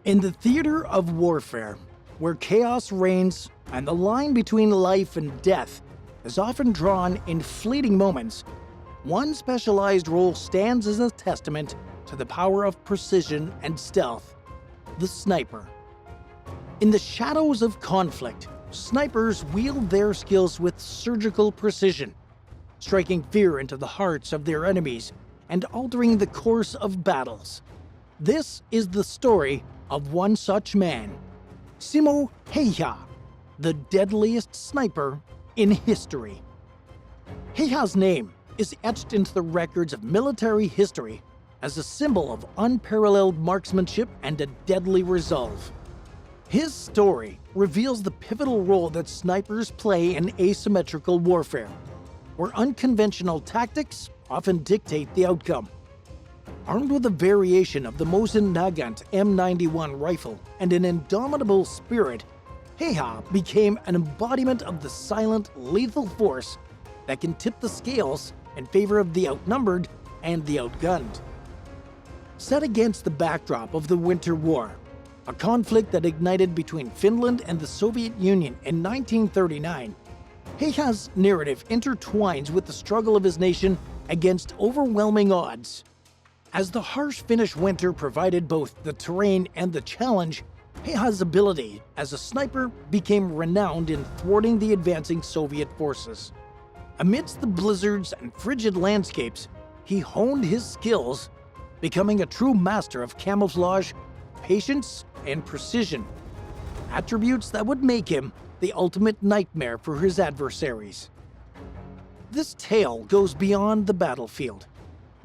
In the theater of warfare, where chaos reigns and the line between life and death is often drawn in fleeting moments, one specialized role stands as a testament to the power of precision and stealth: the sniper. In the shadows of conflict, snipers wield their skills with surgical precision, striking fear into the hearts of their enemies and altering the course of battles. This is the story of one such man, Simo Häyhä, the deadliest sniper in history. Häyhä's name is etched into the records of military history as a symbol of unparalleled marksmanship and a deadly resolve. His story reveals the pivotal role that snipers play in asymmetrical warfare, where unconventional tactics often dictate the outcome. Armed with a variation of the Mosin Nagant M91 rifle and an indomitable spirit, Häyhä became an embodiment of the silent, lethal force that can tip the scales in favor of the outnumbered and the outgunned. Set against the backdrop of the Winter War, a conflict that ignited between Finland and the Soviet Union in 1939, Häyhä's narrative intertwines with the struggle of his nation against overwhelming odds. As the harsh Finnish winter provided both the terrain and the challenge, Häyhä's ability as a sniper became renowned in thwarting the advancing Soviet forces. Amidst the blizzards and frigid landscapes, he honed his skills, becoming a true master of camouflage, patience, and precision, attributes that would make him the ultimate nightmare for his adversaries. This tale goes beyond the battlefield,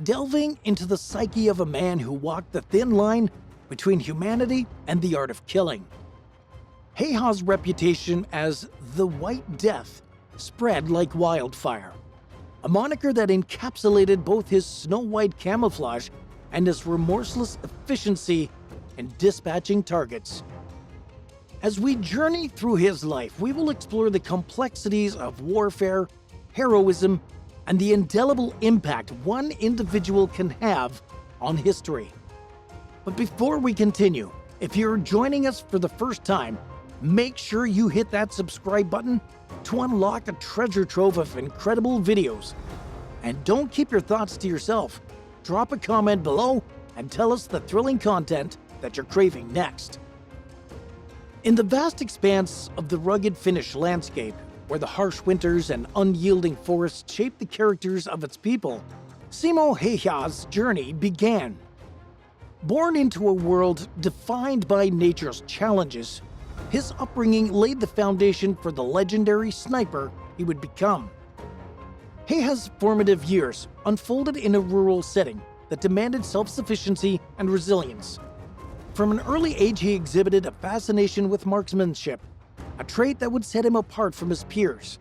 delving into the psyche of a man who walked the thin line between humanity and the art of killing. Häyhä's reputation as the White Death spread like wildfire, a moniker that encapsulated both his snow-white camouflage and his remorseless efficiency in dispatching targets. As we journey through his life, we will explore the complexities of warfare, heroism, and the indelible impact one individual can have on history. But before we continue, if you're joining us for the first time, make sure you hit that subscribe button to unlock a treasure trove of incredible videos. And don't keep your thoughts to yourself. Drop a comment below and tell us the thrilling content that you're craving next. In the vast expanse of the rugged Finnish landscape, where the harsh winters and unyielding forests shaped the characters of its people, Simo Häyhä's journey began. Born into a world defined by nature's challenges, his upbringing laid the foundation for the legendary sniper he would become. Häyhä's formative years unfolded in a rural setting that demanded self-sufficiency and resilience. From an early age, he exhibited a fascination with marksmanship, a trait that would set him apart from his peers.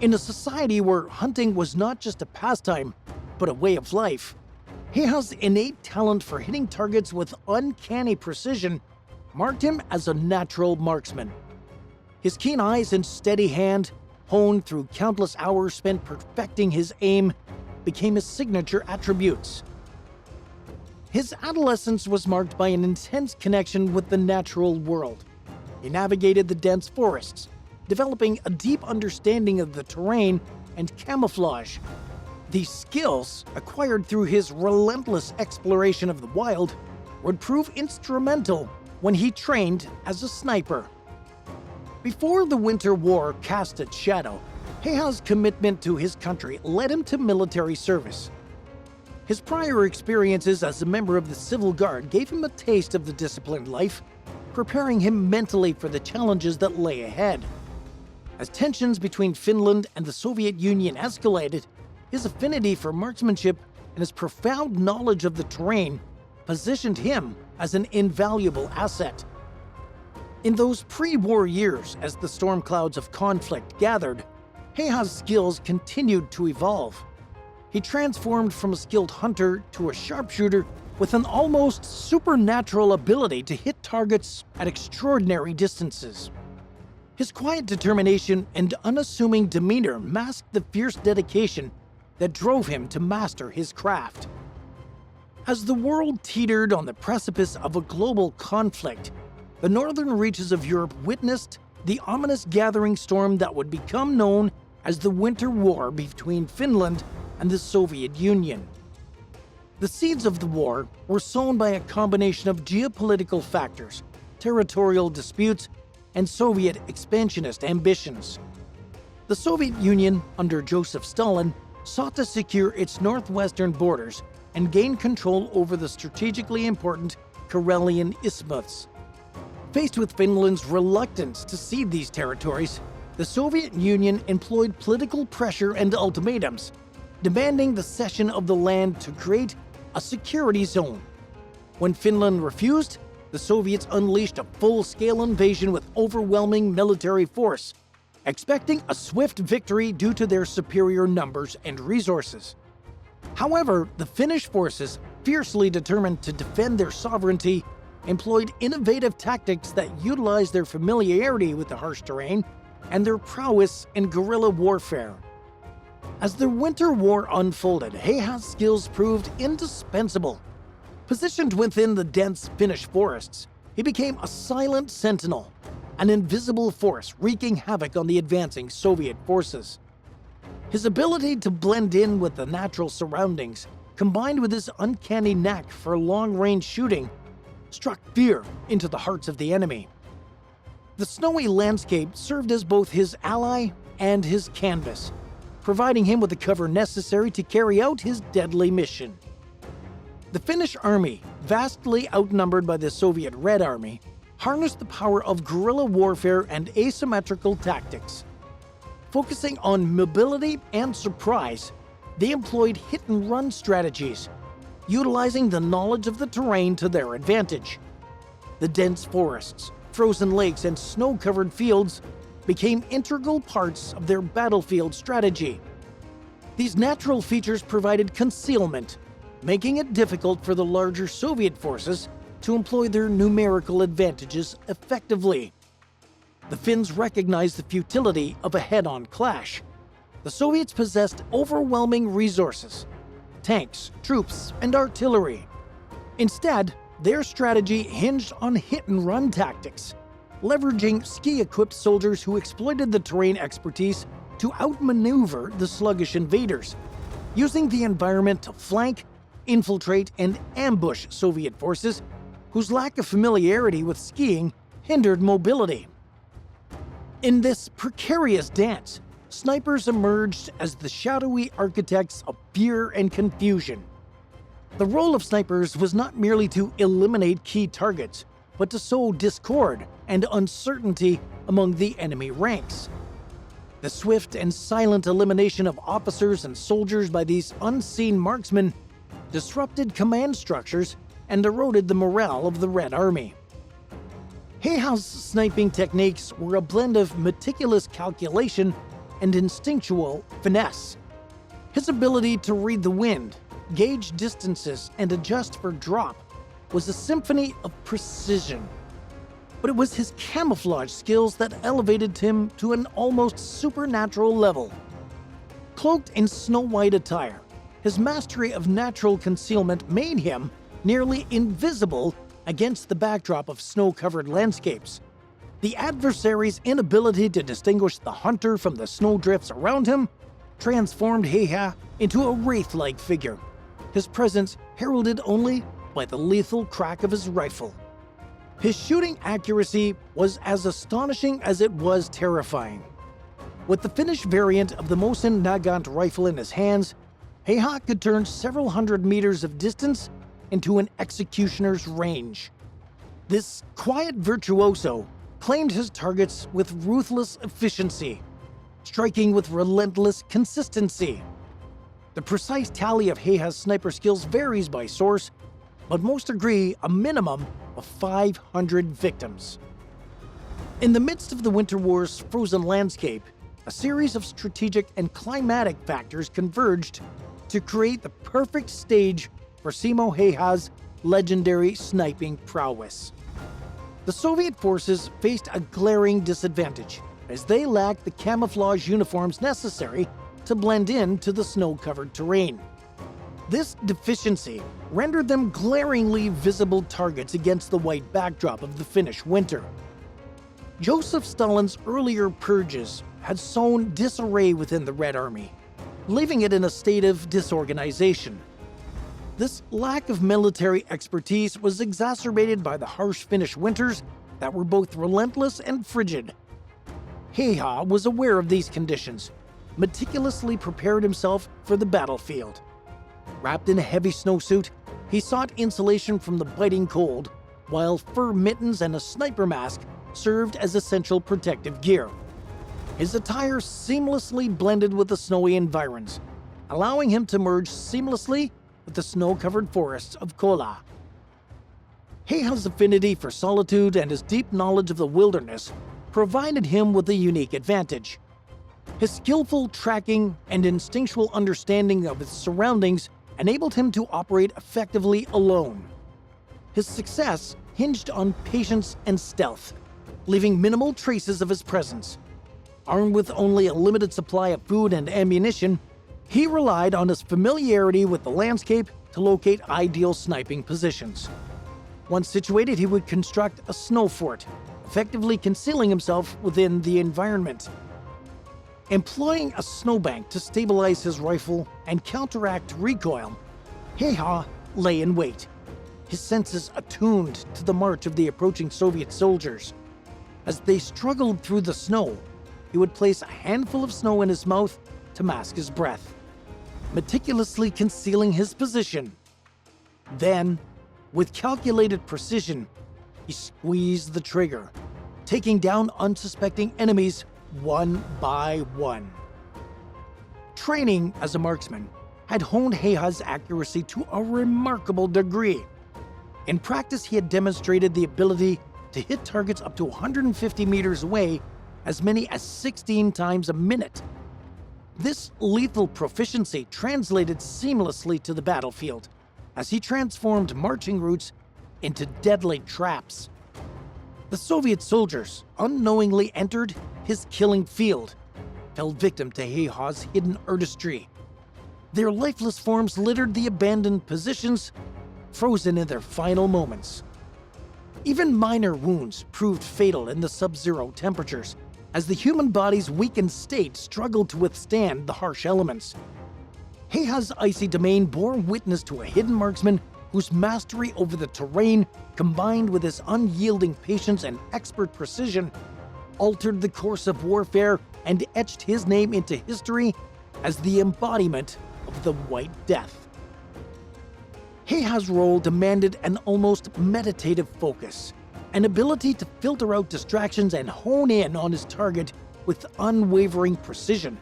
In a society where hunting was not just a pastime, but a way of life, Häyhä's innate talent for hitting targets with uncanny precision marked him as a natural marksman. His keen eyes and steady hand, honed through countless hours spent perfecting his aim, became his signature attributes. His adolescence was marked by an intense connection with the natural world. He navigated the dense forests, developing a deep understanding of the terrain and camouflage. These skills, acquired through his relentless exploration of the wild, would prove instrumental when he trained as a sniper. Before the Winter War cast its shadow, Häyhä's commitment to his country led him to military service. His prior experiences as a member of the Civil Guard gave him a taste of the disciplined life, preparing him mentally for the challenges that lay ahead. As tensions between Finland and the Soviet Union escalated, his affinity for marksmanship and his profound knowledge of the terrain positioned him as an invaluable asset. In those pre-war years, as the storm clouds of conflict gathered, Häyhä's skills continued to evolve. He transformed from a skilled hunter to a sharpshooter with an almost supernatural ability to hit targets at extraordinary distances. His quiet determination and unassuming demeanor masked the fierce dedication that drove him to master his craft. As the world teetered on the precipice of a global conflict, the northern reaches of Europe witnessed the ominous gathering storm that would become known as the Winter War between Finland and the Soviet Union. The seeds of the war were sown by a combination of geopolitical factors, territorial disputes, and Soviet expansionist ambitions. The Soviet Union, under Joseph Stalin, sought to secure its northwestern borders and gain control over the strategically important Karelian Isthmus. Faced with Finland's reluctance to cede these territories, the Soviet Union employed political pressure and ultimatums, demanding the cession of the land to create a security zone. When Finland refused, the Soviets unleashed a full-scale invasion with overwhelming military force, expecting a swift victory due to their superior numbers and resources. However, the Finnish forces, fiercely determined to defend their sovereignty, employed innovative tactics that utilized their familiarity with the harsh terrain and their prowess in guerrilla warfare. As the Winter War unfolded, Heiha's skills proved indispensable. Positioned within the dense Finnish forests, he became a silent sentinel, an invisible force wreaking havoc on the advancing Soviet forces. His ability to blend in with the natural surroundings, combined with his uncanny knack for long-range shooting, struck fear into the hearts of the enemy. The snowy landscape served as both his ally and his canvas, providing him with the cover necessary to carry out his deadly mission. The Finnish army, vastly outnumbered by the Soviet Red Army, harnessed the power of guerrilla warfare and asymmetrical tactics. Focusing on mobility and surprise, they employed hit-and-run strategies, utilizing the knowledge of the terrain to their advantage. The dense forests, frozen lakes, and snow-covered fields became integral parts of their battlefield strategy. These natural features provided concealment, making it difficult for the larger Soviet forces to employ their numerical advantages effectively. The Finns recognized the futility of a head-on clash. The Soviets possessed overwhelming resources: tanks, troops, and artillery. Instead, their strategy hinged on hit-and-run tactics, leveraging ski-equipped soldiers who exploited the terrain expertise to outmaneuver the sluggish invaders, using the environment to flank, infiltrate, and ambush Soviet forces whose lack of familiarity with skiing hindered mobility. In this precarious dance, snipers emerged as the shadowy architects of fear and confusion. The role of snipers was not merely to eliminate key targets, but to sow discord and uncertainty among the enemy ranks. The swift and silent elimination of officers and soldiers by these unseen marksmen disrupted command structures and eroded the morale of the Red Army. Heiha's sniping techniques were a blend of meticulous calculation and instinctual finesse. His ability to read the wind, gauge distances, and adjust for drop was a symphony of precision. But it was his camouflage skills that elevated him to an almost supernatural level. Cloaked in snow-white attire, his mastery of natural concealment made him nearly invisible against the backdrop of snow-covered landscapes. The adversary's inability to distinguish the hunter from the snowdrifts around him transformed Heiha into a wraith-like figure, his presence heralded only by the lethal crack of his rifle. His shooting accuracy was as astonishing as it was terrifying. With the Finnish variant of the Mosin Nagant rifle in his hands, Heiha could turn several hundred meters of distance into an executioner's range. This quiet virtuoso claimed his targets with ruthless efficiency, striking with relentless consistency. The precise tally of Heiha's sniper skills varies by source, but most agree a minimum of 500 victims. In the midst of the Winter War's frozen landscape, a series of strategic and climatic factors converged to create the perfect stage for Simo Heiha's legendary sniping prowess. The Soviet forces faced a glaring disadvantage, as they lacked the camouflage uniforms necessary to blend in to the snow-covered terrain. This deficiency rendered them glaringly visible targets against the white backdrop of the Finnish winter. Joseph Stalin's earlier purges had sown disarray within the Red Army, leaving it in a state of disorganization. This lack of military expertise was exacerbated by the harsh Finnish winters that were both relentless and frigid. Heiha was aware of these conditions, meticulously prepared himself for the battlefield. Wrapped in a heavy snowsuit, he sought insulation from the biting cold, while fur mittens and a sniper mask served as essential protective gear. His attire seamlessly blended with the snowy environs, allowing him to merge seamlessly with the snow-covered forests of Kola. Heiha's affinity for solitude and his deep knowledge of the wilderness provided him with a unique advantage. His skillful tracking and instinctual understanding of his surroundings enabled him to operate effectively alone. His success hinged on patience and stealth, leaving minimal traces of his presence. Armed with only a limited supply of food and ammunition, he relied on his familiarity with the landscape to locate ideal sniping positions. Once situated, he would construct a snow fort, effectively concealing himself within the environment. Employing a snowbank to stabilize his rifle and counteract recoil, Heiha lay in wait, his senses attuned to the march of the approaching Soviet soldiers. As they struggled through the snow, he would place a handful of snow in his mouth to mask his breath, meticulously concealing his position. Then, with calculated precision, he squeezed the trigger, taking down unsuspecting enemies one by one. Training as a marksman had honed Heiha's accuracy to a remarkable degree. In practice, he had demonstrated the ability to hit targets up to 150 meters away as many as 16 times a minute. This lethal proficiency translated seamlessly to the battlefield as he transformed marching routes into deadly traps. The Soviet soldiers unknowingly entered his killing field, fell victim to Heiha's hidden artistry. Their lifeless forms littered the abandoned positions, frozen in their final moments. Even minor wounds proved fatal in the sub-zero temperatures, as the human body's weakened state struggled to withstand the harsh elements. Heiha's icy domain bore witness to a hidden marksman whose mastery over the terrain, combined with his unyielding patience and expert precision, altered the course of warfare and etched his name into history as the embodiment of the White Death. Heiha's role demanded an almost meditative focus, an ability to filter out distractions and hone in on his target with unwavering precision.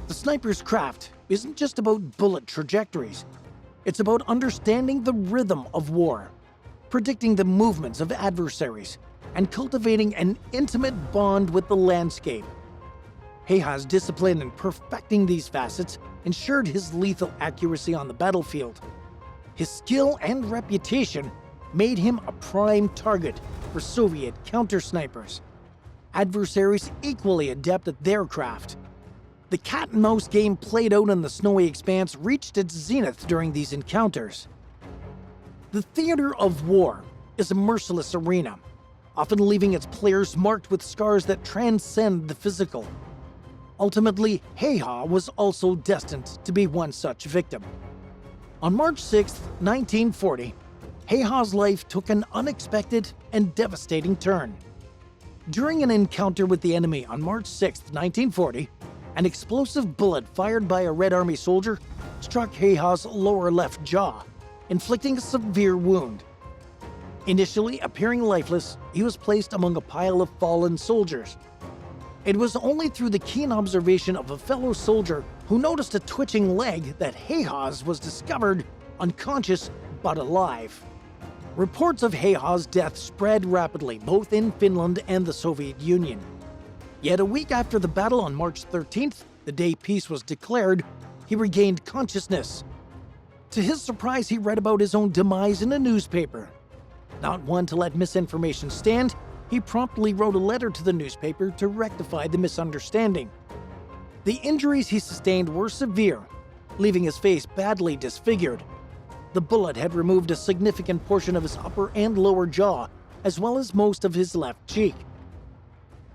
The sniper's craft isn't just about bullet trajectories. It's about understanding the rhythm of war, predicting the movements of adversaries, and cultivating an intimate bond with the landscape. Heiha's discipline in perfecting these facets ensured his lethal accuracy on the battlefield. His skill and reputation made him a prime target for Soviet counter-snipers, adversaries equally adept at their craft. The cat-and-mouse game played out in the snowy expanse reached its zenith during these encounters. The theater of war is a merciless arena, often leaving its players marked with scars that transcend the physical. Ultimately, Heiha was also destined to be one such victim. On March 6, 1940, Heiha's life took an unexpected and devastating turn. During an encounter with the enemy on March 6, 1940, an explosive bullet fired by a Red Army soldier struck Heiha's lower left jaw, inflicting a severe wound. Initially appearing lifeless, he was placed among a pile of fallen soldiers. It was only through the keen observation of a fellow soldier who noticed a twitching leg that Heiha's was discovered unconscious but alive. Reports of Heiha's death spread rapidly both in Finland and the Soviet Union. Yet a week after the battle on March 13th, the day peace was declared, he regained consciousness. To his surprise, he read about his own demise in a newspaper. Not one to let misinformation stand, he promptly wrote a letter to the newspaper to rectify the misunderstanding. The injuries he sustained were severe, leaving his face badly disfigured. The bullet had removed a significant portion of his upper and lower jaw, as well as most of his left cheek.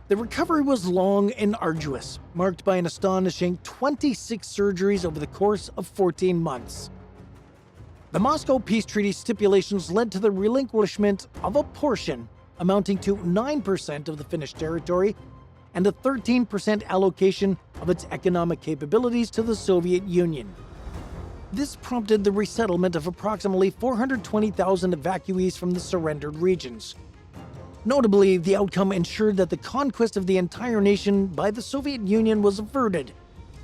The recovery was long and arduous, marked by an astonishing 26 surgeries over the course of 14 months. The Moscow Peace Treaty stipulations led to the relinquishment of a portion amounting to 9% of the Finnish territory and a 13% allocation of its economic capabilities to the Soviet Union. This prompted the resettlement of approximately 420,000 evacuees from the surrendered regions. Notably, the outcome ensured that the conquest of the entire nation by the Soviet Union was averted,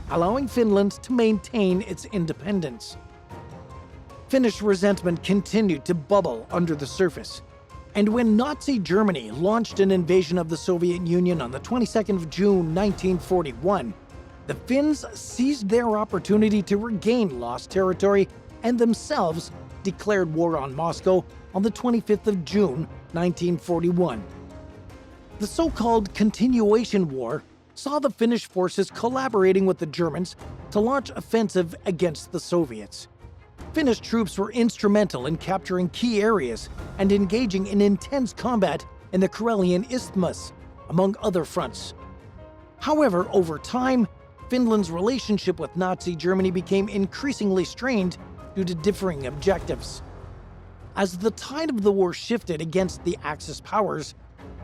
allowing Finland to maintain its independence. Finnish resentment continued to bubble under the surface, and when Nazi Germany launched an invasion of the Soviet Union on the 22nd of June 1941, the Finns seized their opportunity to regain lost territory and themselves declared war on Moscow on the 25th of June 1941. The so-called Continuation War saw the Finnish forces collaborating with the Germans to launch offensive against the Soviets. Finnish troops were instrumental in capturing key areas and engaging in intense combat in the Karelian Isthmus, among other fronts. However, over time, Finland's relationship with Nazi Germany became increasingly strained due to differing objectives. As the tide of the war shifted against the Axis powers,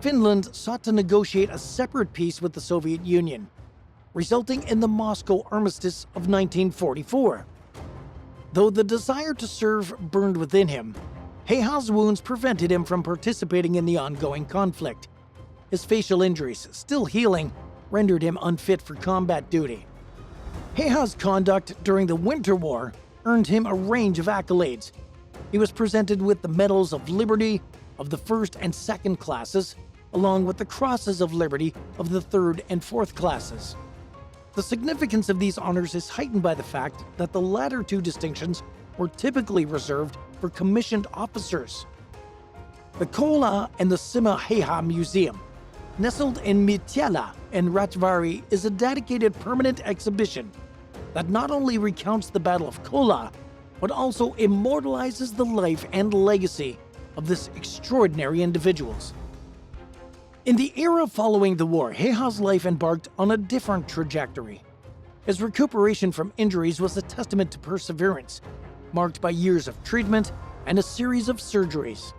Finland sought to negotiate a separate peace with the Soviet Union, resulting in the Moscow Armistice of 1944. Though the desire to serve burned within him, Heha's wounds prevented him from participating in the ongoing conflict. His facial injuries, still healing, rendered him unfit for combat duty. Heha's conduct during the Winter War earned him a range of accolades. He was presented with the Medals of Liberty of the first and second classes, along with the Crosses of Liberty of the third and fourth classes. The significance of these honors is heightened by the fact that the latter two distinctions were typically reserved for commissioned officers. The Kola and the Sima Heha Museum, nestled in Mityala and Ratvari, is a dedicated permanent exhibition that not only recounts the Battle of Kola, but also immortalizes the life and legacy of this extraordinary individuals. In the era following the war, Heha's life embarked on a different trajectory. His recuperation from injuries was a testament to perseverance, marked by years of treatment and a series of surgeries.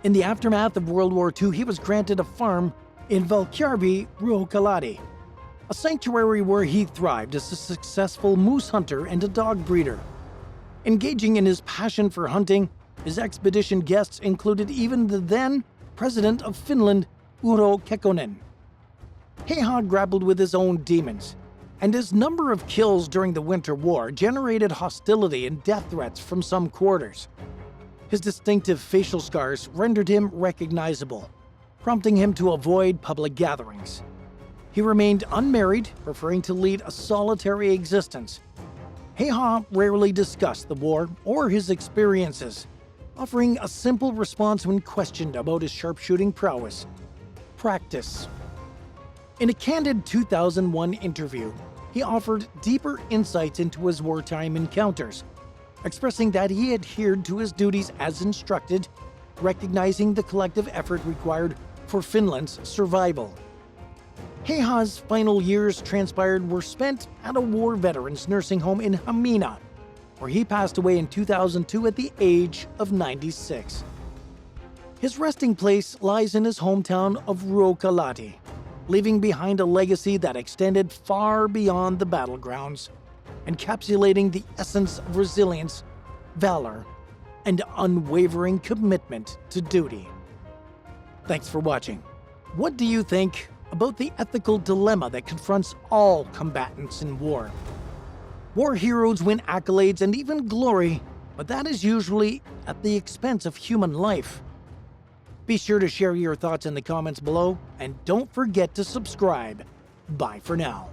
In the aftermath of World War II, he was granted a farm in Valkjärvi, Ruokolahti, a sanctuary where he thrived as a successful moose hunter and a dog breeder. Engaging in his passion for hunting, his expedition guests included even the then President of Finland, Urho Kekkonen. Heha grappled with his own demons, and his number of kills during the Winter War generated hostility and death threats from some quarters. His distinctive facial scars rendered him recognizable, prompting him to avoid public gatherings. He remained unmarried, preferring to lead a solitary existence. Heha rarely discussed the war or his experiences, offering a simple response when questioned about his sharpshooting prowess: practice. In a candid 2001 interview, he offered deeper insights into his wartime encounters, expressing that he adhered to his duties as instructed, recognizing the collective effort required for Finland's survival. Heha's final years transpired were spent at a war veterans nursing home in Hamina, where he passed away in 2002 at the age of 96. His resting place lies in his hometown of Ruokolahti, leaving behind a legacy that extended far beyond the battlegrounds, encapsulating the essence of resilience, valor, and unwavering commitment to duty. Thanks for watching. What do you think about the ethical dilemma that confronts all combatants in war? War heroes win accolades and even glory, but that is usually at the expense of human life. Be sure to share your thoughts in the comments below, and don't forget to subscribe. Bye for now.